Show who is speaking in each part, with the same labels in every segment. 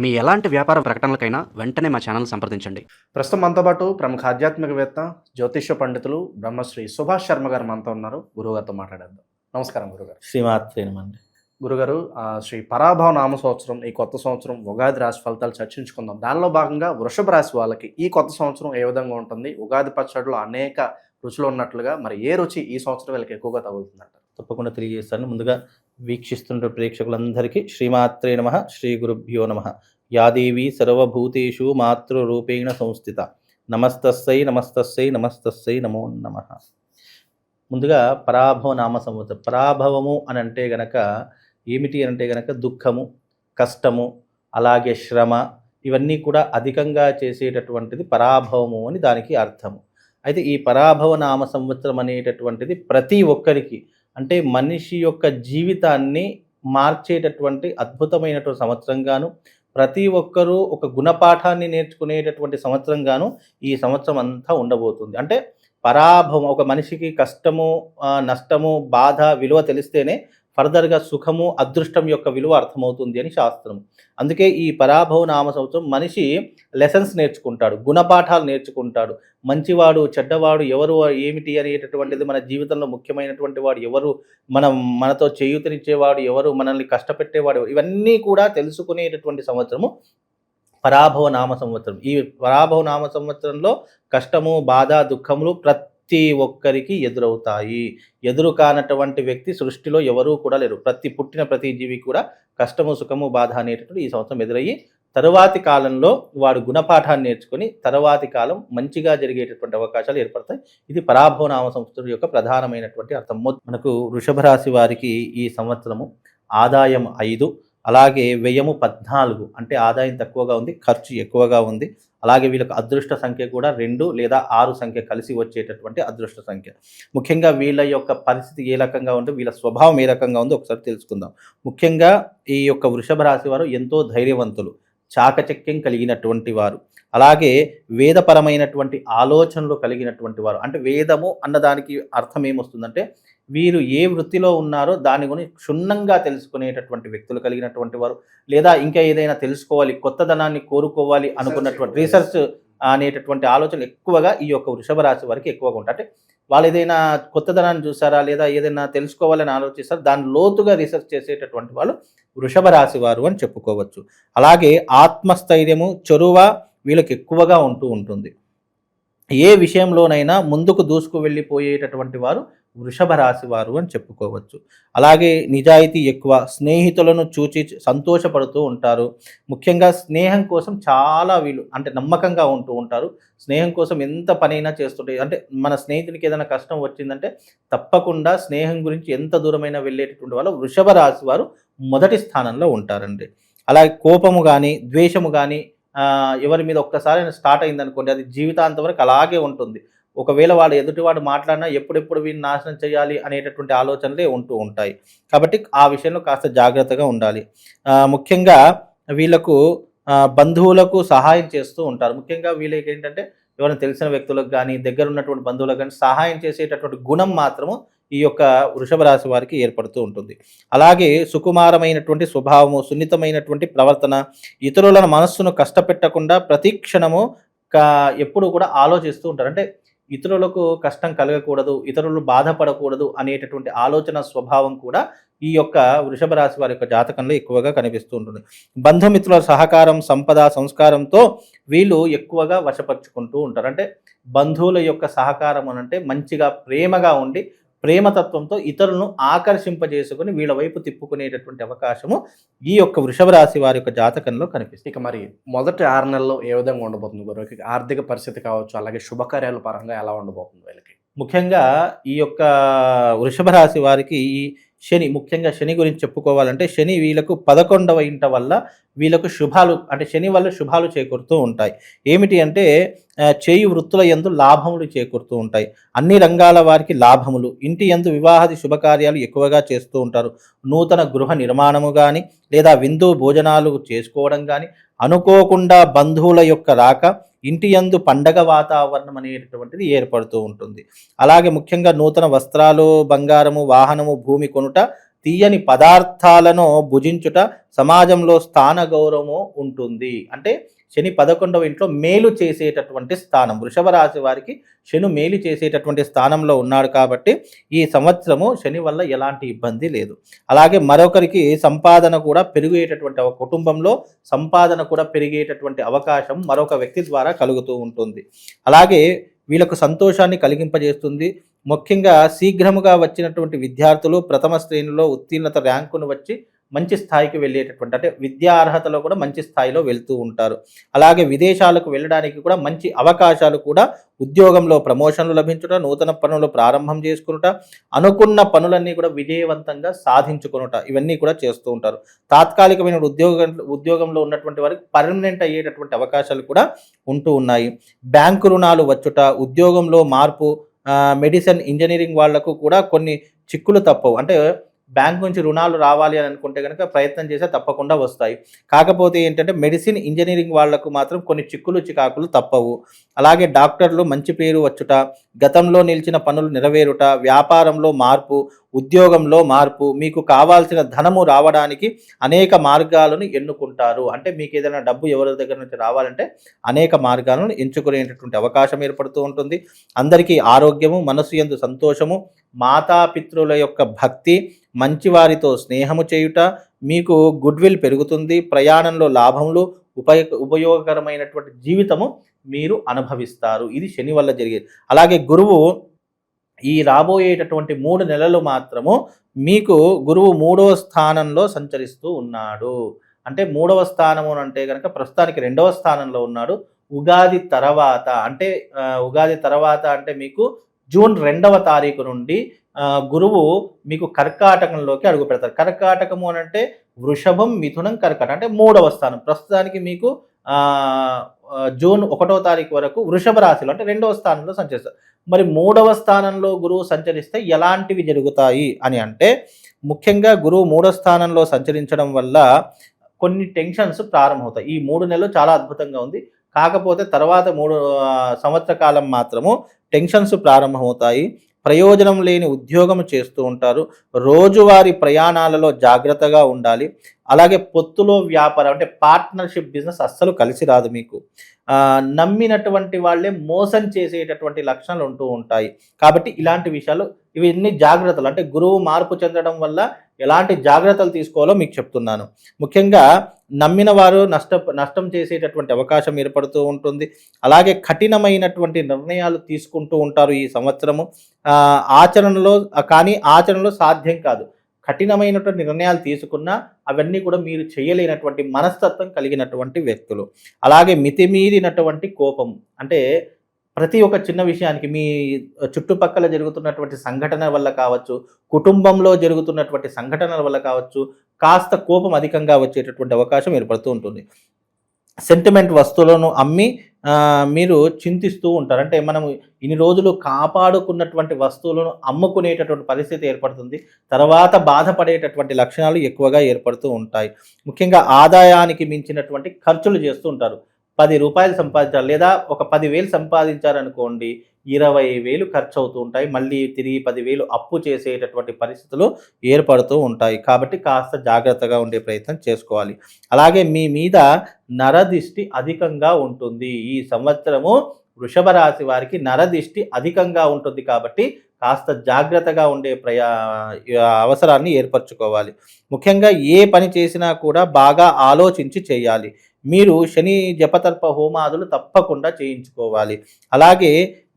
Speaker 1: మీ ఎలాంటి వ్యాపార ప్రకటనలకైనా వెంటనే మా ఛానల్ సంప్రదించండి.
Speaker 2: ప్రస్తుతం మనతో పాటు ప్రముఖ ఆధ్యాత్మికవేత్త, జ్యోతిష్య పండితులు బ్రహ్మశ్రీ సుభాష్ శర్మ గారు మనతో ఉన్నారు. గురుగారితో మాట్లాడేద్దాం. నమస్కారం గురుగారు.
Speaker 3: శ్రీమాత్రేనమండి.
Speaker 2: గురుగారు, శ్రీ పరాభవ నామ సంవత్సరం, ఈ కొత్త సంవత్సరం ఉగాది రాశి ఫలితాలు చర్చించుకుందాం. దానిలో భాగంగా వృషభ రాశి వాళ్ళకి ఈ కొత్త సంవత్సరం ఏ విధంగా ఉంటుంది? ఉగాది పచ్చడిలో అనేక రుచులు ఉన్నట్లుగా మరి ఏ రుచి ఈ సంవత్సరం వీళ్ళకి ఎక్కువగా తగులుతుందంటారు?
Speaker 3: తప్పకుండా తెలియజేస్తాను. ముందుగా వీక్షిస్తున్న ప్రేక్షకులందరికీ శ్రీమాత్రే నమః, శ్రీ గురుభ్యో నమః. యాదేవి సర్వభూతేషు మాతృరూపేణ సంస్థిత. నమస్తస్సై నమస్తస్సై నమస్తస్సై నమో నమః. ముందుగా పరాభవ నామ సంవత్సరం. పరాభవము అని అంటే గనక ఏమిటి అంటే గనక దుఃఖము, కష్టము, అలాగే శ్రమ, ఇవన్నీ కూడా అధికంగా చేసేటటువంటిది పరాభవము అని దానికి అర్థము. అయితే ఈ పరాభవ నామ సంవత్సరం అనేటటువంటిది ప్రతి ఒక్కరికి, అంటే మనిషి యొక్క జీవితాన్ని మార్చేటటువంటి అద్భుతమైనటువంటి సంవత్సరంగాను, ప్రతి ఒక్కరూ ఒక గుణపాఠాన్ని నేర్చుకునేటటువంటి సంవత్సరంగాను ఈ సంవత్సరం అంతా ఉండబోతుంది. అంటే పరాభవం, ఒక మనిషికి కష్టము, నష్టము, బాధ విలువ తెలిస్తేనే ఫర్దర్గా సుఖము, అదృష్టం యొక్క విలువ అర్థమవుతుంది అని శాస్త్రం. అందుకే ఈ పరాభవ నామ సంవత్సరం మనిషి లెసన్స్ నేర్చుకుంటాడు, గుణపాఠాలు నేర్చుకుంటాడు. మంచివాడు, చెడ్డవాడు ఎవరు, ఏమిటి అనేటటువంటిది, మన జీవితంలో ముఖ్యమైనటువంటి వాడు ఎవరు, మనతో చేయూతనిచ్చేవాడు ఎవరు, మనల్ని కష్టపెట్టేవాడు, ఇవన్నీ కూడా తెలుసుకునేటటువంటి సంవత్సరము పరాభవ నామ సంవత్సరం. ఈ పరాభవ నామ సంవత్సరంలో కష్టము, బాధ, దుఃఖములు ప్రతి ఒక్కరికి ఎదురవుతాయి. ఎదురు కానటువంటి వ్యక్తి సృష్టిలో ఎవరూ కూడా లేరు. పుట్టిన ప్రతి జీవి కూడా కష్టము, సుఖము, బాధ అనేటటువంటి ఈ సంవత్సరం ఎదురయ్యి తరువాతి కాలంలో వాడు గుణపాఠాన్ని నేర్చుకొని తరువాతి కాలం మంచిగా జరిగేటటువంటి అవకాశాలు ఏర్పడతాయి. ఇది పరాభవ నామ సంవత్సరం యొక్క ప్రధానమైనటువంటి అర్థం. మనకు వృషభ రాశి వారికి ఈ సంవత్సరము ఆదాయం 5, అలాగే వ్యయము 14. అంటే ఆదాయం తక్కువగా ఉంది, ఖర్చు ఎక్కువగా ఉంది. అలాగే వీళ్ళకి అదృష్ట సంఖ్య కూడా 2 లేదా 6 సంఖ్య కలిసి వచ్చేటటువంటి అదృష్ట సంఖ్య. ముఖ్యంగా వీళ్ళ యొక్క పరిస్థితి ఏ రకంగా ఉందో, వీళ్ళ స్వభావం ఏ రకంగా ఉందో ఒకసారి తెలుసుకుందాం. ముఖ్యంగా ఈ యొక్క వృషభ రాశి వారు ఎంతో ధైర్యవంతులు, చాకచక్యం కలిగినటువంటి వారు, అలాగే వేదపరమైనటువంటి ఆలోచనలు కలిగినటువంటి వారు. అంటే వేదము అన్నదానికి అర్థం ఏమొస్తుందంటే వీరు ఏ వృత్తిలో ఉన్నారో దాని గురించి క్షుణ్ణంగా తెలుసుకునేటటువంటి వ్యక్తులు కలిగినటువంటి వారు, లేదా ఇంకా ఏదైనా తెలుసుకోవాలి, కొత్తదనాన్ని కోరుకోవాలి అనుకున్నటువంటి రీసెర్చ్ అనేటటువంటి ఆలోచనలు ఎక్కువగా ఈ యొక్క వృషభ రాశి వారికి ఎక్కువగా ఉంటాయి. అంటే వాళ్ళు ఏదైనా కొత్తదనాన్ని చూసారా, లేదా ఏదైనా తెలుసుకోవాలని ఆలోచిస్తారా, దాని లోతుగా రీసెర్చ్ చేసేటటువంటి వాళ్ళు వృషభ రాశి వారు అని చెప్పుకోవచ్చు. అలాగే ఆత్మస్థైర్యము, చొరువ వీళ్ళకి ఎక్కువగా ఉంటుంది. ఏ విషయంలోనైనా ముందుకు దూసుకు వెళ్ళిపోయేటటువంటి వారు వృషభ రాశి వారు అని చెప్పుకోవచ్చు. అలాగే నిజాయితీ ఎక్కువ, స్నేహితులను చూచి సంతోషపడుతూ ఉంటారు. ముఖ్యంగా స్నేహం కోసం చాలా వీళ్ళు అంటే నమ్మకంగా ఉంటూ ఉంటారు. స్నేహం కోసం ఎంత పనైనా చేస్తుంటారు. అంటే మన స్నేహితునికి ఏదైనా కష్టం వచ్చిందంటే తప్పకుండా స్నేహం గురించి ఎంత దూరమైనా వెళ్ళేటటువంటి వాళ్ళు వృషభ రాశి వారు మొదటి స్థానంలో ఉంటారండి. అలాగే కోపము కానీ, ద్వేషము కానీ ఎవరి మీద ఒక్కసారి స్టార్ట్ అయిందనుకోండి, అది జీవితాంతం వరకు అలాగే ఉంటుంది. ఒకవేళ వాడు ఎదుటివాడు మాట్లాడినా ఎప్పుడెప్పుడు వీడిని నాశనం చేయాలి అనేటటువంటి ఆలోచనలే ఉంటూ ఉంటాయి. కాబట్టి ఆ విషయంలో కాస్త జాగ్రత్తగా ఉండాలి. ముఖ్యంగా వీళ్ళకు బంధువులకు సహాయం చేస్తూ ఉంటారు. ముఖ్యంగా వీళ్ళకి ఏంటంటే ఎవరైనా తెలిసిన వ్యక్తులకు కానీ, దగ్గర ఉన్నటువంటి బంధువులకు కానీ సహాయం చేసేటటువంటి గుణం మాత్రము ఈ యొక్క వృషభ రాశి వారికి ఏర్పడుతూ ఉంటుంది. అలాగే సుకుమారమైనటువంటి స్వభావము, సున్నితమైనటువంటి ప్రవర్తన, ఇతరుల మనస్సును కష్టపెట్టకుండా ప్రతి క్షణము ఎప్పుడు కూడా ఆలోచిస్తూ ఉంటారు. అంటే ఇతరులకు కష్టం కలగకూడదు, ఇతరులు బాధపడకూడదు అనేటటువంటి ఆలోచన స్వభావం కూడా ఈ యొక్క వృషభ రాశి వారి యొక్క జాతకంలో ఎక్కువగా కనిపిస్తూ ఉంటుంది. బంధుమిత్రుల సహకారం, సంపద, సంస్కారంతో వీళ్ళు ఎక్కువగా వశపరుచుకుంటూ ఉంటారు. అంటే బంధువుల యొక్క సహకారం అనంటే మంచిగా ప్రేమగా ఉండి ప్రేమతత్వంతో ఇతరులను ఆకర్షింపజేసుకుని వీళ్ళ వైపు తిప్పుకునేటటువంటి అవకాశము ఈ యొక్క వృషభ రాశి వారి యొక్క జాతకంలో కనిపిస్తుంది.
Speaker 2: ఇక మరి మొదటి 6 నెలల్లో ఏ విధంగా ఉండబోతుంది గురువుకి? ఆర్థిక పరిస్థితి కావచ్చు, అలాగే శుభకార్యాల పరంగా ఎలా ఉండబోతుంది వీళ్ళకి?
Speaker 3: ముఖ్యంగా ఈ యొక్క వృషభ రాశి వారికి ఈ శని, ముఖ్యంగా శని గురించి చెప్పుకోవాలంటే శని వీళ్ళకు 11వ ఇంట వల్ల వీళ్ళకు శుభాలు, అంటే శని వల్ల శుభాలు చేకూరుతూ ఉంటాయి. ఏమిటి అంటే చేయి వృత్తుల యందు లాభములు చేకూరుతూ ఉంటాయి. అన్ని రంగాల వారికి లాభములు, ఇంటి యందు వివాహాది శుభకార్యాలు ఎక్కువగా చేస్తూ ఉంటారు. నూతన గృహ నిర్మాణము కానీ, లేదా విందు భోజనాలు చేసుకోవడం కానీ, అనుకోకుండా బంధువుల యొక్క రాక, ఇంటి యందు పండగ వాతావరణం అనేటటువంటిది ఏర్పడుతూ ఉంటుంది. అలాగే ముఖ్యంగా నూతన వస్త్రాలు, బంగారము, వాహనము, భూమి కొనుట తీయని పదార్థాలను భుజించుట, సమాజంలో స్థాన గౌరవము ఉంటుంది. అంటే శని 11వ ఇంట్లో మేలు చేసేటటువంటి స్థానం. వృషభ రాశి వారికి శని మేలు చేసేటటువంటి స్థానంలో ఉన్నాడు కాబట్టి ఈ సంవత్సరము శని వల్ల ఎలాంటి ఇబ్బంది లేదు. అలాగే మరొకరికి సంపాదన కూడా పెరిగేటటువంటి కుటుంబంలో సంపాదన కూడా పెరిగేటటువంటి అవకాశం మరొక వ్యక్తి ద్వారా కలుగుతూ ఉంటుంది. అలాగే వీళ్ళకు సంతోషాన్ని కలిగింపజేస్తుంది. ముఖ్యంగా శీఘ్రముగా వచ్చినటువంటి విద్యార్థులు ప్రథమ శ్రేణిలో ఉత్తీర్ణత ర్యాంకును వచ్చి మంచి స్థాయికి వెళ్ళేటటువంటి, అంటే విద్యా అర్హతలో కూడా మంచి స్థాయిలో వెళ్తూ ఉంటారు. అలాగే విదేశాలకు వెళ్ళడానికి కూడా మంచి అవకాశాలు కూడా, ఉద్యోగంలో ప్రమోషన్లు లభించుట, నూతన పనులు ప్రారంభం చేసుకునుట, అనుకున్న పనులన్నీ కూడా విజయవంతంగా సాధించుకునుట, ఇవన్నీ కూడా చేస్తూ ఉంటారు. తాత్కాలికమైన ఉద్యోగంలో ఉన్నటువంటి వారికి పర్మనెంట్ అయ్యేటటువంటి అవకాశాలు కూడా ఉంటూ ఉన్నాయి. బ్యాంకు రుణాలు వచ్చుట, ఉద్యోగంలో మార్పు, మెడిసిన్ ఇంజనీరింగ్ వాళ్లకు కూడా కొన్ని చిక్కులు తప్పవు. అంటే బ్యాంక్ నుంచి రుణాలు రావాలి అని అనుకుంటే కనుక ప్రయత్నం చేస్తే తప్పకుండా వస్తాయి. కాకపోతే ఏంటంటే మెడిసిన్ ఇంజనీరింగ్ వాళ్లకు మాత్రం కొన్ని చిక్కులు చికాకులు తప్పవు. అలాగే డాక్టర్లు మంచి పేరు వచ్చుట, గతంలో నిలిచిన పనులు నెరవేరుట, వ్యాపారంలో మార్పు, ఉద్యోగంలో మార్పు, మీకు కావాల్సిన ధనము రావడానికి అనేక మార్గాలను ఎన్నుకుంటారు. అంటే మీకు ఏదైనా డబ్బు ఎవరి దగ్గర నుంచి రావాలంటే అనేక మార్గాలను ఎంచుకునేటటువంటి అవకాశం ఏర్పడుతూ ఉంటుంది. అందరికీ ఆరోగ్యము, మనసు యందు సంతోషము, మాతాపితృల యొక్క భక్తి, మంచివారితో స్నేహము చేయుట, మీకు గుడ్విల్ పెరుగుతుంది. ప్రయాణంలో లాభములు, ఉపయోగకరమైనటువంటి జీవితము మీరు అనుభవిస్తారు. ఇది శని వల్ల జరిగేది. అలాగే గురువు ఈ రాబోయేటటువంటి 3 నెలలు మాత్రము మీకు గురువు 3వ స్థానంలో సంచరిస్తూ ఉన్నాడు. అంటే 3వ స్థానము అంటే కనుక ప్రస్తుతానికి 2వ స్థానంలో ఉన్నాడు. ఉగాది తర్వాత అంటే మీకు జూన్ 2వ తారీఖు నుండి గురువు మీకు కర్కాటకంలోకి అడుగు పెడతారు. కర్కాటకము అని అంటే వృషభం, మిథునం, కర్కాటకం అంటే 3వ స్థానం. ప్రస్తుతానికి మీకు జూన్ 1వ తారీఖు వరకు వృషభ రాశిలో అంటే 2వ స్థానంలో సంచరిస్తారు. మరి 3వ స్థానంలో గురువు సంచరిస్తే ఎలాంటివి జరుగుతాయి అని అంటే, ముఖ్యంగా గురువు 3వ స్థానంలో సంచరించడం వల్ల కొన్ని టెన్షన్స్ ప్రారంభమవుతాయి. ఈ 3 నెలలు చాలా అద్భుతంగా ఉంది. కాకపోతే తర్వాత 3 సంవత్సర కాలం మాత్రము టెన్షన్స్ ప్రారంభమవుతాయి. ప్రయోజనం లేని ఉద్యోగం చేస్తూ ఉంటారు. రోజువారీ ప్రయాణాలలో జాగ్రత్తగా ఉండాలి. అలాగే పొత్తులో వ్యాపారం అంటే పార్ట్నర్షిప్ బిజినెస్ అస్సలు కలిసి రాదు మీకు. నమ్మినటువంటి వాళ్ళే మోసం చేసేటటువంటి లక్షణాలు ఉంటూ ఉంటాయి. కాబట్టి ఇలాంటి విషయాలు ఇవన్నీ జాగ్రత్తలు, అంటే గురువు మార్పు చెందడం వల్ల ఎలాంటి జాగ్రత్తలు తీసుకోవాలో మీకు చెప్తున్నాను. ముఖ్యంగా నమ్మిన వారు నష్టం చేసేటటువంటి అవకాశం ఏర్పడుతూ ఉంటుంది. అలాగే కఠినమైనటువంటి నిర్ణయాలు తీసుకుంటూ ఉంటారు ఈ సంవత్సరము. ఆచరణలో సాధ్యం కాదు. కఠినమైనటువంటి నిర్ణయాలు తీసుకున్నా అవన్నీ కూడా మీరు చేయలేనటువంటి మనస్తత్వం కలిగినటువంటి వ్యక్తులు. అలాగే మితిమీరినటువంటి కోపం, అంటే ప్రతి ఒక్క చిన్న విషయానికి మీ చుట్టుపక్కల జరుగుతున్నటువంటి సంఘటన వల్ల కావచ్చు, కుటుంబంలో జరుగుతున్నటువంటి సంఘటనల వల్ల కావచ్చు, కాస్త కోపం అధికంగా వచ్చేటటువంటి అవకాశం ఏర్పడుతూ ఉంటుంది. సెంటిమెంట్ వస్తువులను అమ్మి మీరు చింతిస్తూ ఉంటారు. అంటే మనం ఇన్ని రోజులు కాపాడుకున్నటువంటి వస్తువులను అమ్ముకునేటటువంటి పరిస్థితి ఏర్పడుతుంది. తర్వాత బాధపడేటటువంటి లక్షణాలు ఎక్కువగా ఏర్పడుతూ ఉంటాయి. ముఖ్యంగా ఆదాయానికి మించినటువంటి ఖర్చులు చేస్తూ ఉంటారు. 10 రూపాయలు సంపాదించాలి, లేదా ఒక 10,000 సంపాదించారనుకోండి, 20,000 ఖర్చు అవుతూ ఉంటాయి. మళ్ళీ తిరిగి 10,000 అప్పు చేసేటటువంటి పరిస్థితులు ఏర్పడుతూ ఉంటాయి. కాబట్టి కాస్త జాగ్రత్తగా ఉండే ప్రయత్నం చేసుకోవాలి. అలాగే మీ మీద నరదిష్టి అధికంగా ఉంటుంది. ఈ సంవత్సరము వృషభ రాశి వారికి నరదిష్టి అధికంగా ఉంటుంది. కాబట్టి కాస్త జాగ్రత్తగా ఉండే అవసరాన్ని ఏర్పరచుకోవాలి. ముఖ్యంగా ఏ పని చేసినా కూడా బాగా ఆలోచించి చేయాలి. మీరు శని జపతర్ప హోమాదులు తప్పకుండా చేయించుకోవాలి. అలాగే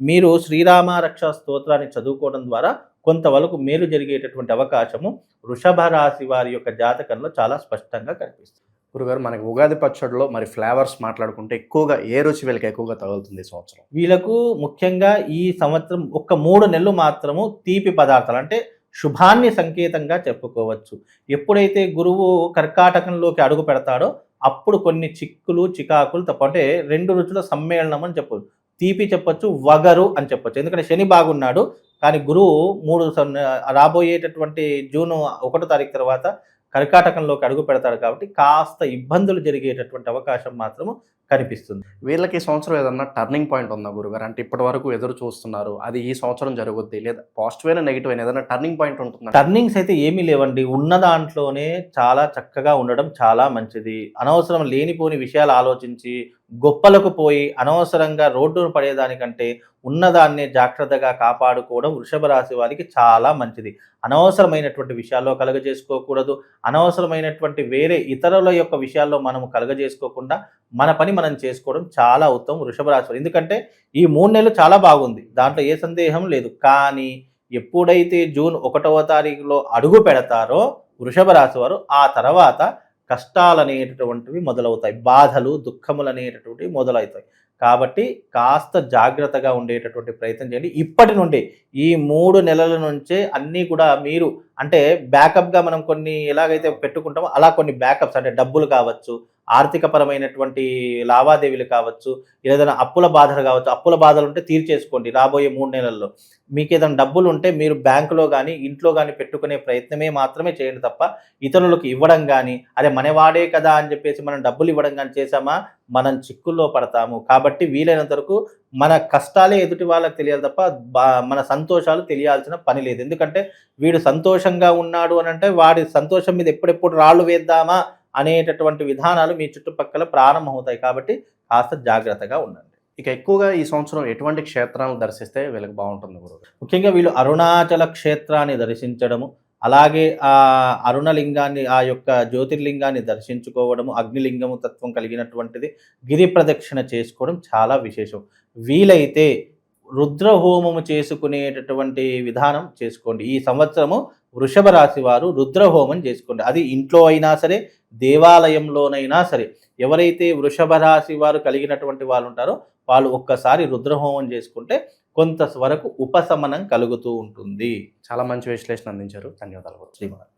Speaker 3: మీరు శ్రీరామ రక్షా స్తోత్రాన్ని చదువుకోవడం ద్వారా కొంతవరకు మేలు జరిగేటటువంటి అవకాశము వృషభ రాశి వారి యొక్క జాతకంలో చాలా స్పష్టంగా కనిపిస్తుంది.
Speaker 2: గురుగారు, మనకి ఉగాది పచ్చడిలో మరి ఫ్లేవర్స్ మాట్లాడుకుంటే ఎక్కువగా ఏ రుచి వీళ్ళకి ఎక్కువగా తగులుతుంది ఈ సంవత్సరం?
Speaker 3: వీళ్ళకు ముఖ్యంగా ఈ సంవత్సరం ఒక 3 నెలలు మాత్రము తీపి పదార్థాలు, అంటే శుభాన్ని సంకేతంగా చెప్పుకోవచ్చు. ఎప్పుడైతే గురువు కర్కాటకంలోకి అడుగు పెడతాడో అప్పుడు కొన్ని చిక్కులు చికాకులు తప్ప, అంటే 2 రుచుల సమ్మేళనం అని చెప్పొచ్చు. తీపి చెప్పొచ్చు, వగరు అని చెప్పొచ్చు. ఎందుకంటే శని బాగున్నాడు, కానీ గురువు రాబోయేటటువంటి జూన్ 1వ తారీఖు తర్వాత కర్కాటకంలోకి అడుగు పెడతారు కాబట్టి కాస్త ఇబ్బందులు జరిగేటటువంటి అవకాశం మాత్రము కనిపిస్తుంది.
Speaker 2: వీళ్ళకి ఈ సంవత్సరం ఏదన్నా టర్నింగ్ పాయింట్ ఉందా గురుగారు? అంటే ఇప్పటి వరకు ఎదురు చూస్తున్నారు, అది ఈ సంవత్సరం జరుగుద్ది, లేదా పాజిటివ్ అయినా నెగిటివ్ అయినా ఏదైనా టర్నింగ్ పాయింట్ ఉంటుందా?
Speaker 3: టర్నింగ్స్ అయితే ఏమీ లేవండి. ఉన్న దాంట్లోనే చాలా చక్కగా ఉండడం చాలా మంచిది. అనవసరం లేనిపోని విషయాలు ఆలోచించి గొప్పలకు పోయి అనవసరంగా రోడ్డును పడేదానికంటే ఉన్నదాన్నే జాగ్రత్తగా కాపాడుకోవడం వృషభ రాశి వారికి చాలా మంచిది. అనవసరమైనటువంటి విషయాల్లో కలగజేసుకోకూడదు. అనవసరమైనటువంటి వేరే ఇతరుల యొక్క విషయాల్లో మనము కలగజేసుకోకుండా మన పని మనం చేసుకోవడం చాలా ఉత్తమం వృషభ రాశి వారు. ఎందుకంటే ఈ 3 నెలలు చాలా బాగుంది, దాంట్లో ఏ సందేహం లేదు. కానీ ఎప్పుడైతే జూన్ 1వ తారీఖులో అడుగు పెడతారో వృషభ రాశి వారు, ఆ తర్వాత కష్టాలు అనేటటువంటివి మొదలవుతాయి, బాధలు దుఃఖములు అనేటటువంటివి మొదలవుతాయి. కాబట్టి కాస్త జాగ్రత్తగా ఉండేటటువంటి ప్రయత్నం చేయండి. ఇప్పటి నుండి ఈ 3 నెలల నుంచే అన్నీ కూడా మీరు అంటే బ్యాకప్గా మనం కొన్ని ఎలాగైతే పెట్టుకుంటామో అలా కొన్ని బ్యాకప్స్ అంటే డబ్బులు కావచ్చు, ఆర్థిక పరమైనటువంటి లావాదేవీలు కావచ్చు, ఏదైనా అప్పుల బాధలు కావచ్చు, అప్పుల బాధలు ఉంటే తీర్చేసుకోండి రాబోయే 3 నెలల్లో. మీకు ఏదైనా డబ్బులు ఉంటే మీరు బ్యాంకులో కానీ ఇంట్లో కానీ పెట్టుకునే ప్రయత్నమే మాత్రమే చేయండి తప్ప ఇతరులకు ఇవ్వడం కానీ అదే మనవాడే కదా అని చెప్పేసి మనం డబ్బులు ఇవ్వడం కానీ చేసామా మనం చిక్కుల్లో పడతాము. కాబట్టి వీలైనంత వరకు మన కష్టాలే ఎదుటి వాళ్ళకి తెలియాలి తప్ప మన సంతోషాలు తెలియాల్సిన పని లేదు. ఎందుకంటే వీడు సంతోషంగా ఉన్నాడు అని అంటే వాడి సంతోషం మీద ఎప్పుడెప్పుడు రాళ్ళు వేద్దామా అనేటటువంటి విధానాలు మీ చుట్టుపక్కల ప్రారంభమవుతాయి. కాబట్టి కాస్త జాగ్రత్తగా ఉండండి.
Speaker 2: ఇక ఎక్కువగా ఈ సంవత్సరం ఎటువంటి క్షేత్రాలను దర్శిస్తే వీళ్ళకి బాగుంటుంది గురుగారు?
Speaker 3: ముఖ్యంగా వీళ్ళు అరుణాచల క్షేత్రాన్ని దర్శించడము, అలాగే ఆ అరుణలింగాన్ని ఆ యొక్క జ్యోతిర్లింగాన్ని దర్శించుకోవడము, అగ్నిలింగము తత్వం కలిగినటువంటిది గిరి ప్రదక్షిణ చేసుకోవడం చాలా విశేషం. వీలైతే రుద్రహోమము చేసుకునేటటువంటి విధానం చేసుకోండి. ఈ సంవత్సరము వృషభ రాశి వారు రుద్రహోమం చేసుకోండి. అది ఇంట్లో అయినా సరే, దేవాలయంలోనైనా సరే. ఎవరైతే వృషభ రాశి వారు కలిగినటువంటి వాళ్ళు ఉంటారో వాళ్ళు ఒక్కసారి రుద్రహోమం చేసుకుంటే కొంత వరకు ఉపశమనం కలుగుతూ ఉంటుంది.
Speaker 2: చాలా మంచి విశ్లేషణ అందించారు. ధన్యవాదాలు గురు.
Speaker 3: శ్రీమాన్.